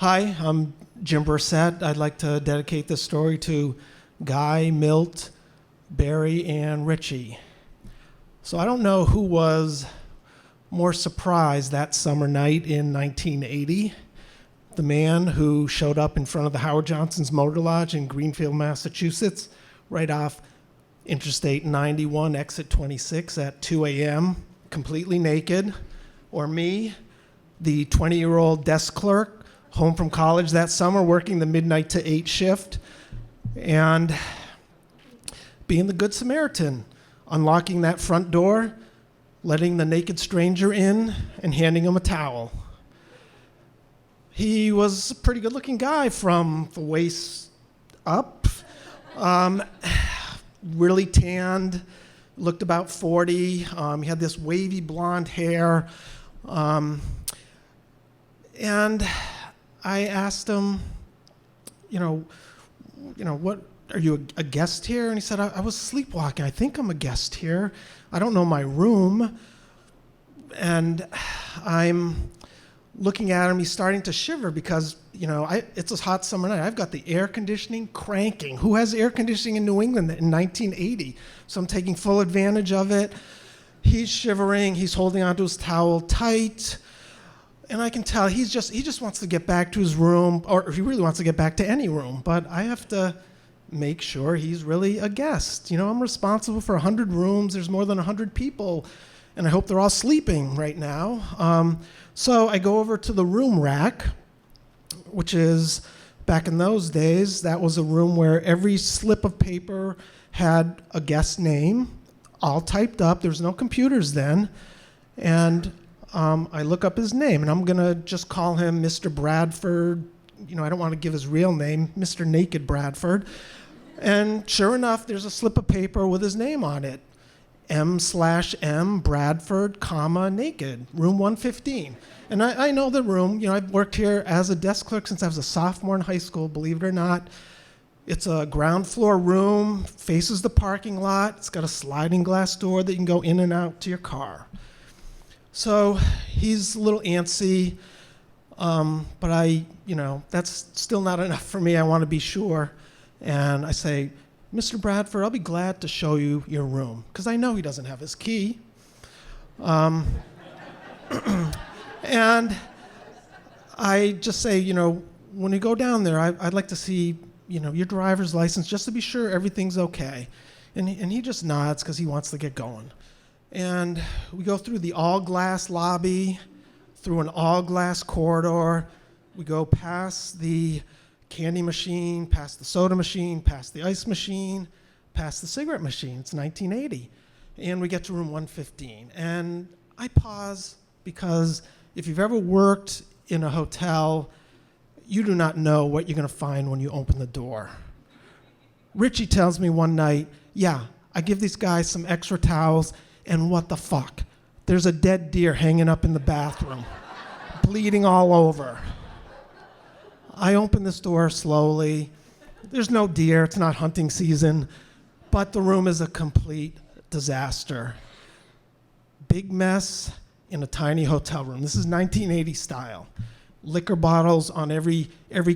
Hi, I'm Jim Brissette. I'd like to dedicate this story to Guy, Milt, Barry, and Richie. So I don't know who was more surprised that summer night in 1980. The man who showed up in front of the Howard Johnson's Motor Lodge in Greenfield, Massachusetts, right off Interstate 91, exit 26 at 2 a.m., completely naked, or me, the 20-year-old desk clerk, home from college that summer, working the midnight to 8 shift, and being the Good Samaritan, unlocking that front door, letting the naked stranger in, and handing him a towel. He was a pretty good-looking guy from the waist up, really tanned, looked about 40. He had this wavy blonde hair, and I asked him, what, are you a guest here? And he said, I was sleepwalking. I think I'm a guest here. I don't know my room. And I'm looking at him. He's starting to shiver because, it's a hot summer night. I've got the air conditioning cranking. Who has air conditioning in New England in 1980? So I'm taking full advantage of it. He's shivering. He's holding onto his towel tight. And I can tell he just wants to get back to his room, or he really wants to get back to any room. But I have to make sure he's really a guest. I'm responsible for 100 rooms. There's more than 100 people, and I hope they're all sleeping right now. So I go over to the room rack, which is, back in those days, that was a room where every slip of paper had a guest name, all typed up. There was no computers then. And I look up his name, and I'm going to just call him Mr. Bradford. I don't want to give his real name, Mr. Naked Bradford. And sure enough, there's a slip of paper with his name on it. M/M Bradford, naked, room 115. And I know the room. I've worked here as a desk clerk since I was a sophomore in high school, believe it or not. It's a ground floor room, faces the parking lot. It's got a sliding glass door that you can go in and out to your car. So he's a little antsy, but that's still not enough for me. I want to be sure. And I say, Mr. Bradford, I'll be glad to show you your room, because I know he doesn't have his key. And I just say, when you go down there, I'd like to see, your driver's license just to be sure everything's okay. And he just nods because he wants to get going. And we go through the all-glass lobby, through an all-glass corridor. We go past the candy machine, past the soda machine, past the ice machine, past the cigarette machine. It's 1980. And we get to room 115. And I pause because if you've ever worked in a hotel, you do not know what you're going to find when you open the door. Richie tells me one night, I give these guys some extra towels, and what the fuck? There's a dead deer hanging up in the bathroom, bleeding all over. I open this door slowly. There's no deer. It's not hunting season. But the room is a complete disaster. Big mess in a tiny hotel room. This is 1980 style. Liquor bottles on every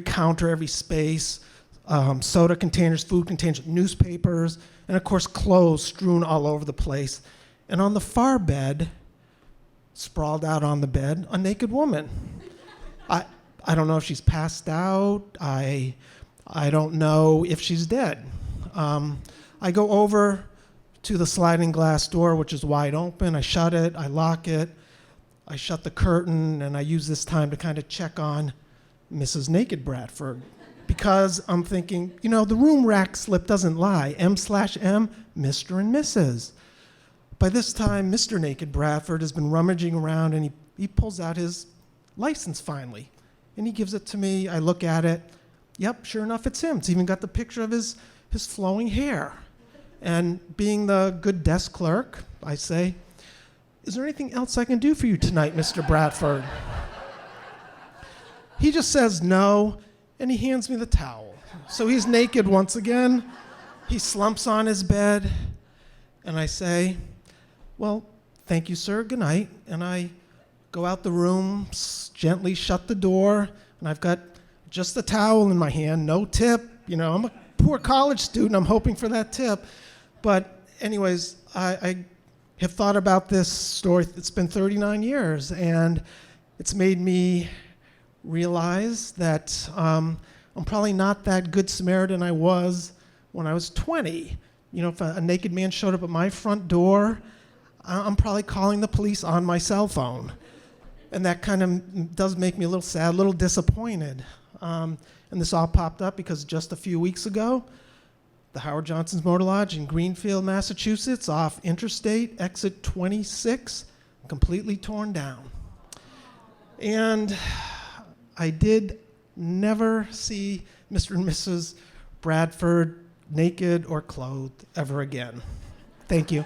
counter, every space, soda containers, food containers, newspapers, and of course clothes strewn all over the place. And on the far bed, sprawled out on the bed, a naked woman. I don't know if she's passed out. I don't know if she's dead. I go over to the sliding glass door, which is wide open. I shut it. I lock it. I shut the curtain, and I use this time to kind of check on Mrs. Naked Bradford. Because I'm thinking, the room rack slip doesn't lie. M/M, Mr. and Mrs. By this time, Mr. Naked Bradford has been rummaging around, and he pulls out his license finally. And he gives it to me. I look at it. Yep, sure enough, it's him. It's even got the picture of his flowing hair. And being the good desk clerk, I say, is there anything else I can do for you tonight, Mr. Bradford? He just says no, and he hands me the towel. So he's naked once again. He slumps on his bed, and I say, well, thank you, sir, good night. And I go out the room, gently shut the door, and I've got just a towel in my hand, no tip. I'm a poor college student. I'm hoping for that tip. But anyways, I have thought about this story. It's been 39 years, and it's made me realize that I'm probably not that good Samaritan I was when I was 20. If a naked man showed up at my front door, I'm probably calling the police on my cell phone. And that kind of does make me a little sad, a little disappointed. And this all popped up because just a few weeks ago, the Howard Johnson's Motor Lodge in Greenfield, Massachusetts, off Interstate, exit 26, completely torn down. And I did never see Mr. and Mrs. Bradford naked or clothed ever again. Thank you.